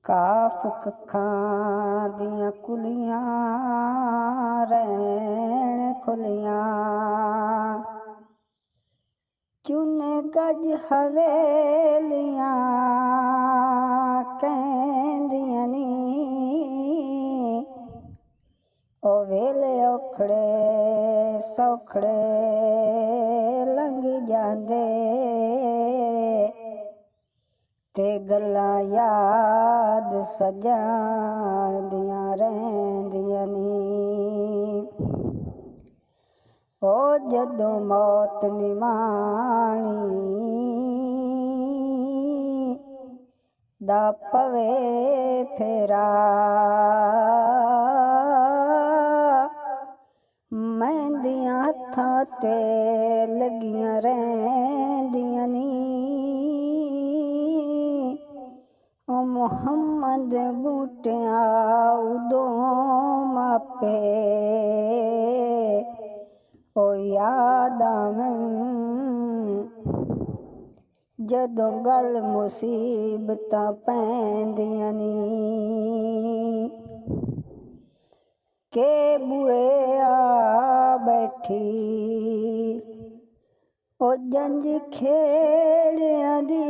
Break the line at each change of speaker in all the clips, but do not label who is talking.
ਕਾਫ ਕੱਖਾਂ ਦੀਆਂ ਕੁਲੀਆਂ ਰਹਿਣ ਖੁੱਲੀਆਂ, ਚੁੰਨੇ ਗੱਜ ਹਵੇਲੀਆਂ ਕਹਿੰਦੀਆਂ ਨੀ, ਉਹ ਵੇਲੇ ਔਖੜੇ ਸੌਖੜੇ ਲੰਘ ਜਾਂਦੇ, ਤੇ ਗੱਲਾਂ ਯਾਦ ਸਜਣ ਦੀਆਂ ਰਹਿੰਦੀਆਂ ਨੀ। ਉਹ ਜਦੋਂ ਮੌਤ ਨਿਮਾਣੀ ਦਾ ਪਵੇ ਫੇਰਾ, ਮਹਿੰਦੀਆਂ ਹੱਥਾਂ ਤੇ ਲੱਗੀਆਂ ਰਹਿੰਦੀਆਂ ਨੀ। ਉਹ ਮੁਹੰਮਦ ਬੂਟਿਆਂ ਉਦੋਂ ਮਾਪੇ, ਉਹ ਯਾਦ ਆਵਣ ਜਦੋਂ ਗੱਲ ਮੁਸੀਬਤਾਂ ਪੈਂਦੀਆਂ ਨੀ। ਕੇ ਬੂਏ ਆ ਬੈਠੀ ਉਹ ਜੰਝ ਖੇੜਿਆਂ ਦੀ,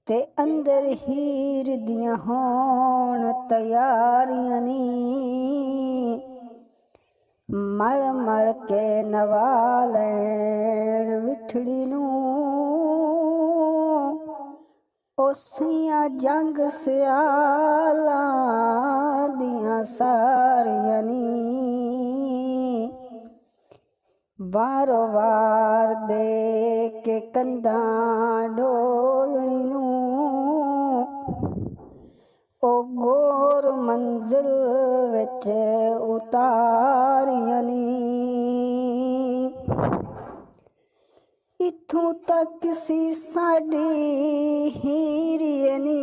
ਤੇ ਅੰਦਰ ਹੀਰ ਦੀਆਂ ਹੋਣ ਤਿਆਰੀਆਂ ਨੀ। ਮਲ ਮਲ ਕੇ ਨਵਾ ਲੈਣ ਵਿਠੜੀ ਨੂੰ, ਉਸੀਆਂ ਜੰਗ ਸਿਆਲਾਂ ਦੀਆਂ ਸਾਰੀਆਂ ਨੀ। ਵਾਰੋ ਵਾਰ ਦੇ ਕੇ ਕੰਧਾਂ ਡੋਲਣੀ ਨੂੰ, ਉਹ ਗੋਰ ਮੰਜ਼ਿਲ ਵਿੱਚ ਉਤਾਰੀਆਂ ਨੀ। ਇੱਥੋਂ ਤੱਕ ਸੀ ਸਾਡੀ ਹੀਰੀਏ ਨੀ,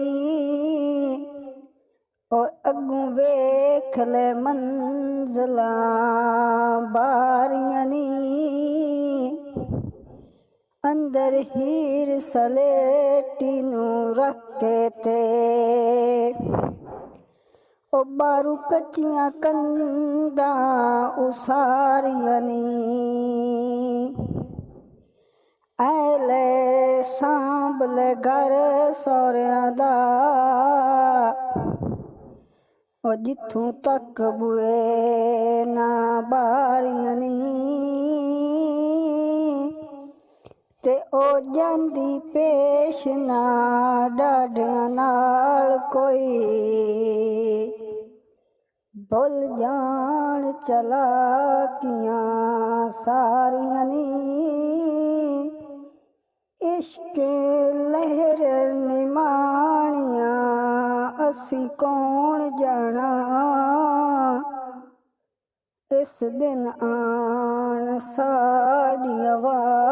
ਉਹ ਅੱਗੋਂ ਵੇਖ ਲੈ ਮੰਜ਼ਲਾਂ ਬਾਰੀਆਂ ਨੀ। ਅੰਦਰ ਹੀਰ ਸਲੇਟੀ ਨੂੰ ਰੱਖ ਕੇ ਤੇ, ਉਹ ਬਾਰੂ ਕੱਚੀਆਂ ਕੰਧਾਂ ਉਸਾਰੀਆਂ ਨੀ। ਐ ਲੈ ਸਾਂਭ ਲੈ ਘਰ ਸਹੁਰਿਆਂ ਦਾ, ਉਹ ਜਿੱਥੋਂ ਤੱਕ ਬੂਏ ਨਾ ਬਾਰੀਆਂ ਨੀ। ਤੇ ਉਹ ਜਾਂਦੀ ਪੇਸ਼ ਨਾ ਡਾਢਿਆਂ ਨਾਲ ਕੋਈ, ਭੁੱਲ ਜਾਣ ਚਲਾਕੀਆਂ ਸਾਰੀਆਂ ਨੀ। ਇਸ਼ਕ ਲਹਿਰ ਨਿਮਾਣੀਆਂ ਅਸੀਂ ਕੌਣ ਜਾਣਾ, ਇਸ ਦਿਨ ਆਣ ਸਾਡੀਆਂ ਵਾਰੀਆਂ